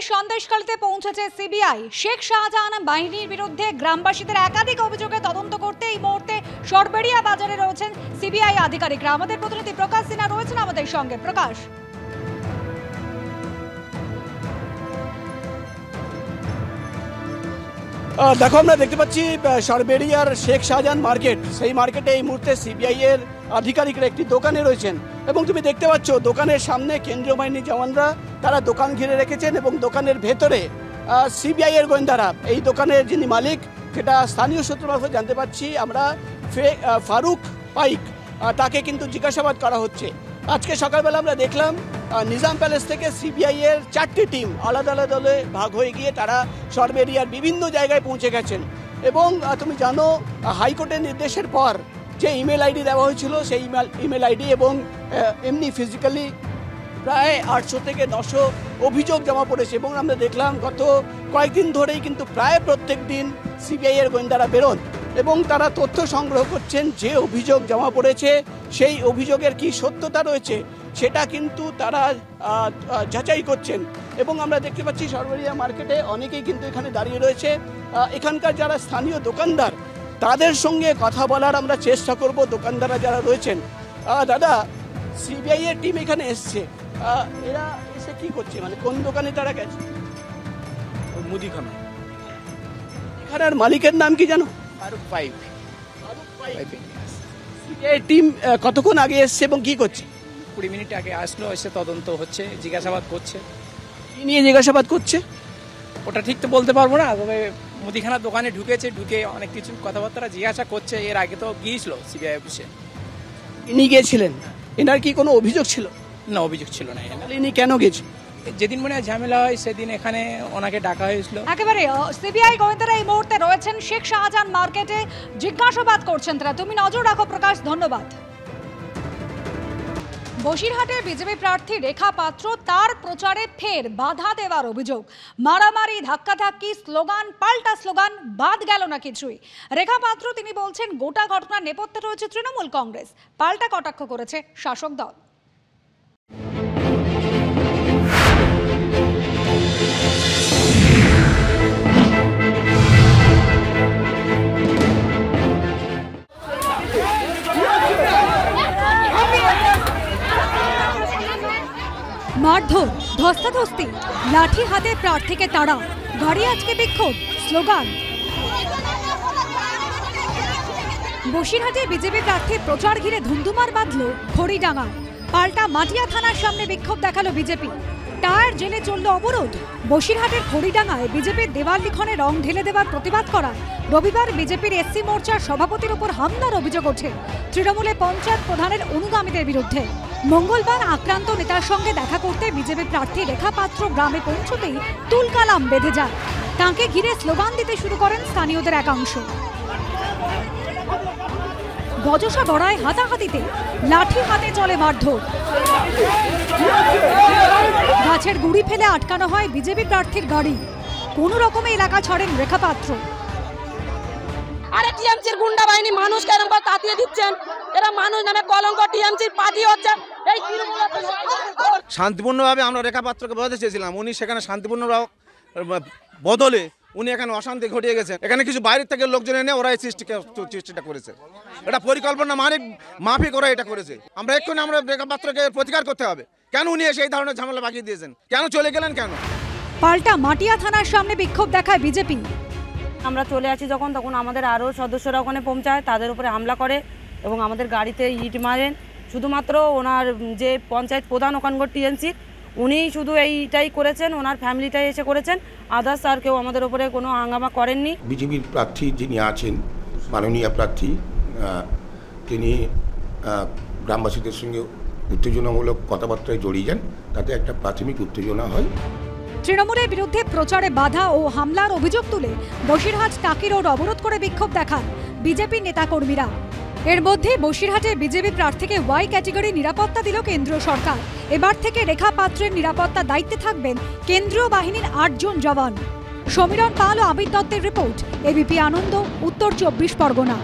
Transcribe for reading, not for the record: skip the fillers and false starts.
সন্দেশখালীতে পৌঁছেছে সিবিআই। শেখ শাহজাহান বাহিনীর বিরুদ্ধে গ্রামবাসীদের একাধিক অভিযোগে তদন্ত করতে এই মুহূর্তে সরবেরিয়া বাজারে রয়েছেন সিবিআই আধিকারিকরা। আমাদের প্রতিনিধি প্রকাশ সিনহা রয়েছেন আমাদের সঙ্গে। প্রকাশ, দেখো, আমরা দেখতে পাচ্ছি সরবেরিয়ার শেখ শাহজাহান মার্কেট। সেই মার্কেটে এই মুহূর্তে সিবিআই এর আধিকারিকরা একটি দোকানে রয়েছেন এবং তুমি দেখতে পাচ্ছ দোকানের সামনে কেন্দ্রীয় বাহিনীর জওয়ানরা তারা দোকান ঘিরে রেখেছেন এবং দোকানের ভেতরে সিবিআই এর গোয়েন্দারা, এই দোকানের যিনি মালিক সেটা স্থানীয় সূত্র মারফত জানতে পারছি আমরা, ফারুক পাইক, তাকে কিন্তু জিজ্ঞাসাবাদ করা হচ্ছে। আজকে সকালবেলা আমরা দেখলাম নিজাম প্যালেস থেকে সিবিআই এর 4টি টিম আলাদা আলাদা দলে ভাগ হয়ে গিয়ে তারা সরবেরিয়ার বিভিন্ন জায়গায় পৌঁছে গেছেন এবং তুমি জানো হাইকোর্টের নির্দেশের পর যে ইমেল আইডি দেওয়া হয়েছিল সেই ইমেল আইডি এবং এমনি ফিজিক্যালি প্রায় 800 থেকে 900 অভিযোগ জমা পড়েছে এবং আমরা দেখলাম গত কয়েকদিন ধরেই কিন্তু প্রায় প্রত্যেক দিন সিবিআই এর গোয়েন্দারা বেরোন এবং তারা তথ্য সংগ্রহ করছেন যে অভিযোগ জমা পড়েছে সেই অভিযোগের কি সত্যতা রয়েছে সেটা কিন্তু তারা যাচাই করছেন। এবং আমরা দেখতে পাচ্ছি সরবেরিয়া মার্কেটে অনেকেই কিন্তু এখানে দাঁড়িয়ে রয়েছে। এখানকার যারা স্থানীয় দোকানদার তাদের সঙ্গে কথা বলার আমরা চেষ্টা করব। দোকানদাররা যারা রয়েছেন, দাদা, সিবিআই এর টিম এখানে এসছে, এরা এসে কি করছে, মানে কোন দোকানে তারা গেছে? মুদিখানা। এখানের মালিকের নাম কি জানো? ফারুক পাইক। সিবিআই টিম কতক্ষণ আগে এসছে এবং কি করছে? 20 মিনিট আগে আসলো, এসে তদন্ত হচ্ছে, জিজ্ঞাসাবাদ করছে। কি নিয়ে জিজ্ঞাসাবাদ করছে ওটা ঠিক তো বলতে পারবো না, তবে মুদিখানার দোকানে ঢুকে অনেক কিছু কথাবার্তা জিজ্ঞাসা করছে। এর আগে তো গিয়েছিল সিবিআই অফিসে। ইনি গিয়েছিলেন, এনার কি কোনো অভিযোগ ছিল? না, অভিযোগ ছিল না। ইনি কেন গেছেন? যেদিন মনে হয় ঝামেলা হয় সেদিন এখানে ওনাকে ডাকা হয়েছিল। একেবারে সিবিআই গোয়েন্দারা এই মুহূর্তে রয়েছেন শেখ শাহজাহান মার্কেটে, জিজ্ঞাসাবাদ করছেন তারা। তুমি নজর রাখো প্রকাশ, ধন্যবাদ। বসিরহাটের বিজেপি প্রার্থী রেখা পাত্র, তার প্রচারে ফের বাধা দেওয়ার অভিযোগ। মারামারি, ধাক্কাধাক্কি, স্লোগান, পাল্টা স্লোগান, বাদ গেল না কিছুই। রেখা পাত্র তিনি বলছেন গোটা ঘটনার নেপথ্যে রয়েছে তৃণমূল কংগ্রেস, পাল্টা কটাক্ষ করেছে শাসক দল। মারধর, ধস্তাধস্তি, লাঠি হাতে প্রার্থীকে তাড়া, গাড়ি আজকে বিক্ষোভ, স্লোগান। বসিরহাটে বিজেপি প্রার্থীর প্রচার ঘিরে ধুন্ধুমার বাঁধল খড়িডাঙ্গায়। পাল্টা মাটিয়া থানার সামনে বিক্ষোভ দেখালো বিজেপি। টায়ার জেলে চলল অবরোধ। বসিরহাটের খড়িডাঙ্গায় বিজেপির দেওয়াল লিখনে রং ঢেলে দেওয়ার প্রতিবাদ করায় রবিবার বিজেপির এসসি মোর্চার সভাপতির উপর হামলার অভিযোগ ওঠে তৃণমূলে পঞ্চায়েত প্রধানের অনুগামীদের বিরুদ্ধে। মঙ্গলবার আক্রান্ত নেতার সঙ্গে দেখা করতে বিজেপি প্রার্থী রেখা পাত্র গ্রামে পৌঁছতেই তুলকালাম বেঁধে যায়। তাঁকে ঘিরে স্লোগান দিতে শুরু করেন স্থানীয়দের একাংশ। বচসা গড়ায় হাতাহাতিতে, লাঠি হাতে চলে মারধর। গাছের গুড়ি ফেলে আটকানো হয় বিজেপি প্রার্থীর গাড়ি। কোন রকমে এলাকা ছাড়েন রেখা পাত্র। আরে টিএমসির গুন্ডা বাহিনী মানুষকে এরকম করে তাতিয়ে দিচ্ছেন, এরা মানুষ নামে কলঙ্ক, টিএমসির পার্টি হচ্ছে। এই শান্তিপূর্ণভাবে আমরা রেখা পাত্রকে বোঝাতে চেয়েছিলাম, উনি সেখানে শান্তিপূর্ণ বদলে উনি এখানে অশান্তি ঘটিয়ে গেছেন। এখানে কিছু বাইরের থেকে লোকজন এনে ওরা এই সৃষ্টিটা করেছে। এটা পরিকল্পনা মাফিক ওরা এটা করেছে। আমরা রেখা পাত্রকে প্রতিকার করতে হবে। কেন উনি এসে এই ধরনের ঝামেলা বাকিয়ে দিয়েছেন? কেন চলে গেলেন? কেন? পাল্টা মাটিয়া থানার সামনে বিক্ষোভ দেখায় বিজেপি। আমরা চলে আসি তখন আমাদের আরও সদস্যরা ওখানে পৌঁছায়, তাদের উপরে হামলা করে এবং আমাদের গাড়িতে ইট মারেন। শুধুমাত্র ওনার যে পঞ্চায়েত প্রধান ওখানকার টিএমসির, উনিই শুধু এইটাই করেছেন, ওনার ফ্যামিলিটাই এসে করেছেন। আদার্স আর কেউ আমাদের উপরে কোনো হাঙ্গামা করেননি। বিজেপির প্রার্থী যিনি আছেন, মাননীয় প্রার্থী, তিনি গ্রামবাসীদের সঙ্গে উত্তেজনামূলক কথাবার্তায় জড়িয়ে যান, তাতে একটা প্রাথমিক উত্তেজনা হয়। তৃণমূলের বিরুদ্ধে প্রচারে বাধা ও হামলার অভিযোগ তুলে বসিরহাট টাকি রোড অবরোধ করে বিক্ষোভ দেখান বিজেপি নেতাকর্মীরা। এর মধ্যে বসিরহাটে বিজেপি প্রার্থীকে ওয়াই ক্যাটেগরি নিরাপত্তা দিল কেন্দ্রীয় সরকার। এবার থেকে রেখা পাত্রের নিরাপত্তা দায়িত্বে থাকবেন কেন্দ্রীয় বাহিনীর 8 জন জওয়ান। সমীরণ পাল ও আবির দত্তের রিপোর্ট, এবিপি আনন্দ, উত্তর 24 পরগনা।